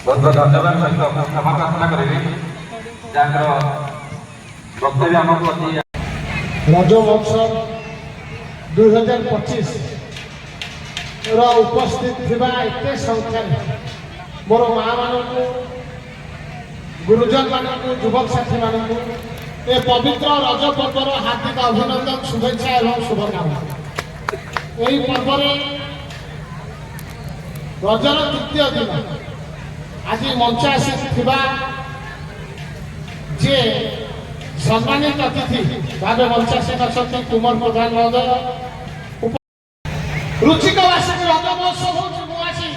बहुत बहुत धन्यवाद सहित क्षमा प्रार्थना करी जहाँ वक्तव्य आम प्रति रज महोत्सव 2025 उपस्थित थिबा एते संख्या मोर माँ मानक गुरुजन मानक युवक साथी मानक ए पवित्र रज पर्वर हार्दिक अभिनंदन शुभेच्छा एवं शुभकामना। यही पर्व रजर तृतीय दिन आज मंच आसी जे सम्मानित अतिथि भाव मंच आसी कुमार प्रधान महोदय रुचिकवासी रज महोत्सव होसी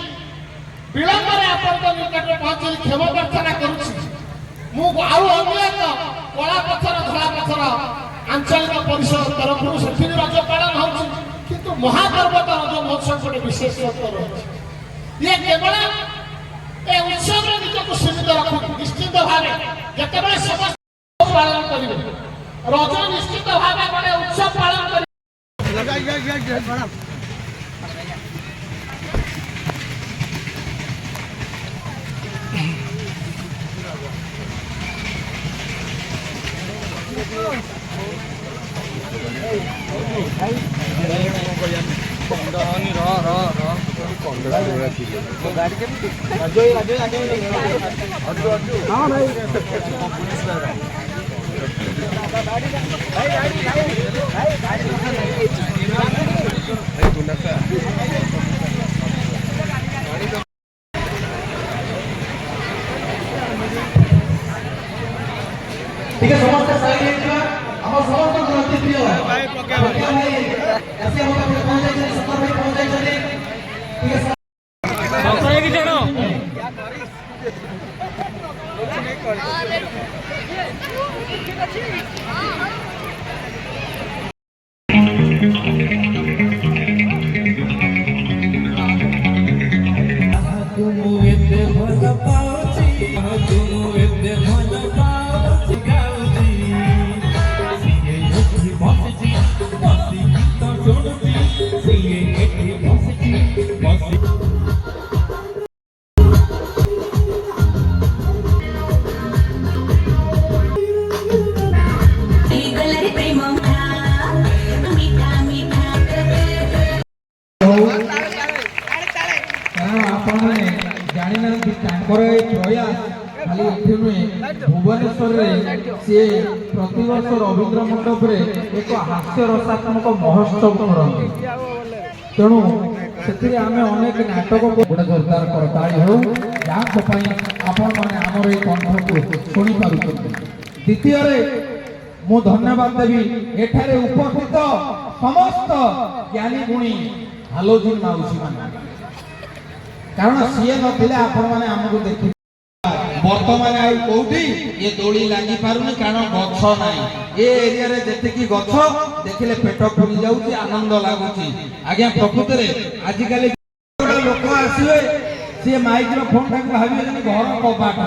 विलंब आपण निकट पहुंची क्षमा प्रार्थना करुच्ची कला पथर धला पथर आंचलिक परिषद तरफ से रज पालन हो महापर्वत रज महोत्सव गोटे विशेषत्व रही ये केवल ए उत्सव निजक सीमित रखु निश्चित भाव जिते समस्त पालन करेंगे रज निश्चित भाव गोटे उत्सव पालन कर ठीक है समस्त साइड हम समस्त अति प्रिय ऐसे हम पहुंच जाए सत्तर भाई पहुंच जाए ठीक है संसार की जनो भुवनेश्वर सी प्रतिवर्ष रवींद्र मंडप एक हास्य रसात्मक महोत्सव करते तेणु से अनेक नाटक गोटे जोरदार करताड़ी हो जहाँ आपण मैंने आमर ये कंठ को शुणी पार। द्वितीय मु धन्यवाद देवी एठारे उपस्थित समस्त ज्ञानी गुणी हालोजिन माउसी मान कारण सी नथिले आपण मैंने आमको देखि बर्तमान कौटी ये दोली लगी पारुनी कारण गछ ना ये एरिया रे जेतिकी गछ देखिले पेट पुरी जाउची आनंद लागुची। आज्ञा प्रकृत रे आजिकल लोक आसीबे से माइक्रोफोन टाक भाबिए जे घर कबाट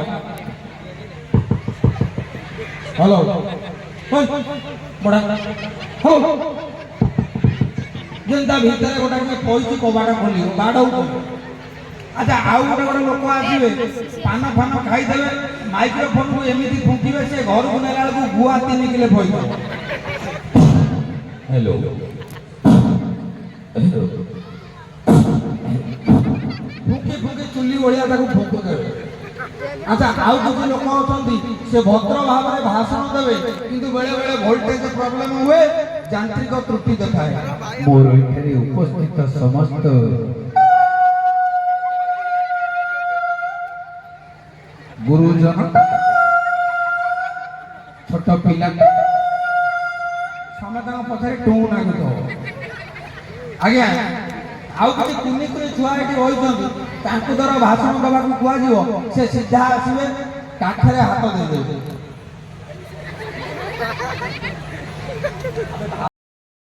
हेलो बड़ा हो जेंता भीतर गोटा के पइची कबाट खोलियो बाडौ अच्छा आउ गोटे गोटे लोक आसवे पान फान खाईदे माइक्रोफोन को एमती फुंकिबे से घर को नेला को गुआ 3 किलो पई हेलो फुंकी फुंकी चुली ओलिया ताको फुंको देबे। अच्छा आउ जो लोक अछंती से भद्र भाव में भाषण देबे किंतु बेले बेले वोल्टेज प्रॉब्लम हुए यांत्रिक त्रुटि देखाए। मोर एठारे उपस्थित समस्त गुरुजन छोट पिला समस्त पछरे टू नागुत आज्ञा आउ कि कुनी कुनी छुआ एठी होइछन तांकु द्वारा भाषण दबा को कुआ जीवो से सीधा आसीबे काठरे हाथ दे देबे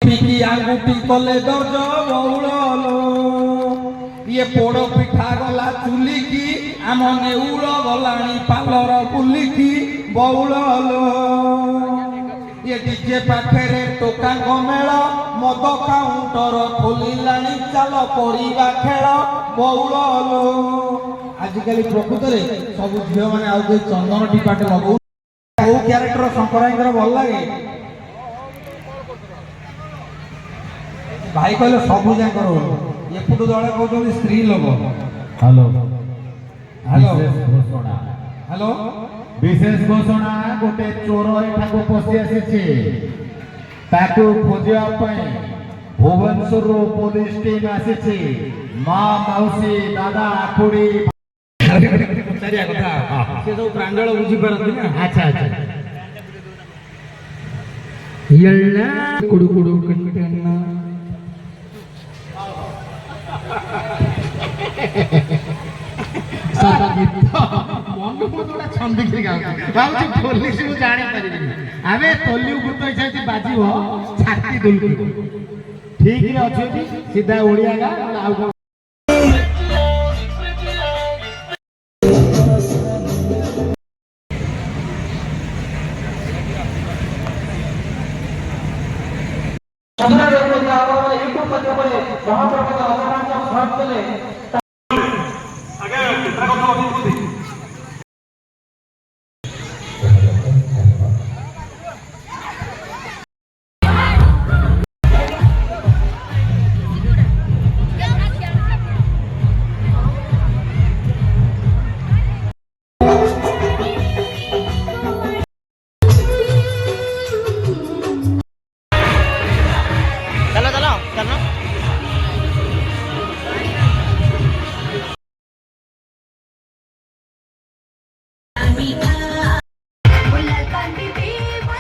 पिकी आंगुठी कले दर्ज बहुळलो ये पोड़ो पिठा गला चुली की आम नेउल गलाणी पालर पुली की बहुळलो ये डीजे पाखरे टोका मेल मद काउंटर खोलिलाणी चाल पड़िबा खेल बहुळलो। आज ଆଜିକାଲି ପ୍ରକୃତରେ ସବୁ ଝିଅମାନେ ଆଉ କେହି ଚନ୍ଦନ ଟିପାଟେ ଲଗଉ। କୋଉ କ୍ୟାରେକ୍ଟର ଶଙ୍କରାଇଙ୍କର ଭଲ ଲାଗେ? ଭାଇ କହିଲେ ସବୁ ଯାଙ୍କର ଏପଟୁ ଦଳେ କହୁଛନ୍ତି ସ୍ତ୍ରୀ ଲୋକ। হ্যালো হ্যালো বিশেষ ঘোষণা হ্যালো বিশেষ ঘোষণা গোটে চোর এঠাকু পশি আসিছে তাকে খোঁজিবা পাই ভুবনেশ্বরରୁ পুলিশ টিম আসিছে মা মাউসী ଦାଦା ଖୁଡି ପଚାରିବା କଥା ସେ ସବୁ ପ୍ରାଞ୍ଜଳ ବୁଝିପାରନ୍ତି ନା। ଆଚ୍ଛା ଆଚ୍ଛା ଏಳ್ଲା କୁଡୁ କୁଡୁ କଣ୍ଟେନ ମନକୁ ଛନ୍ଦିକି ଗାଉଛି ପୋଲିସ ମୁଁ ଜାଣିପାରିବିନି ଆମେ ତଲିଉ ଭୂତ ହିସାବରେ ବାଜିବ ଛାତି ଦୁଲକୁ ଠିକରେ ଅଛି ସିଧା ଓଡିଆ ଗା ଆଉ କଣ ୟୁଟ୍ୟୁବ ମାଧ୍ୟମରେ ମହାପ୍ରଭୁଙ୍କ ଅବଦାନ ସର୍ଚ୍ଚ କଲେ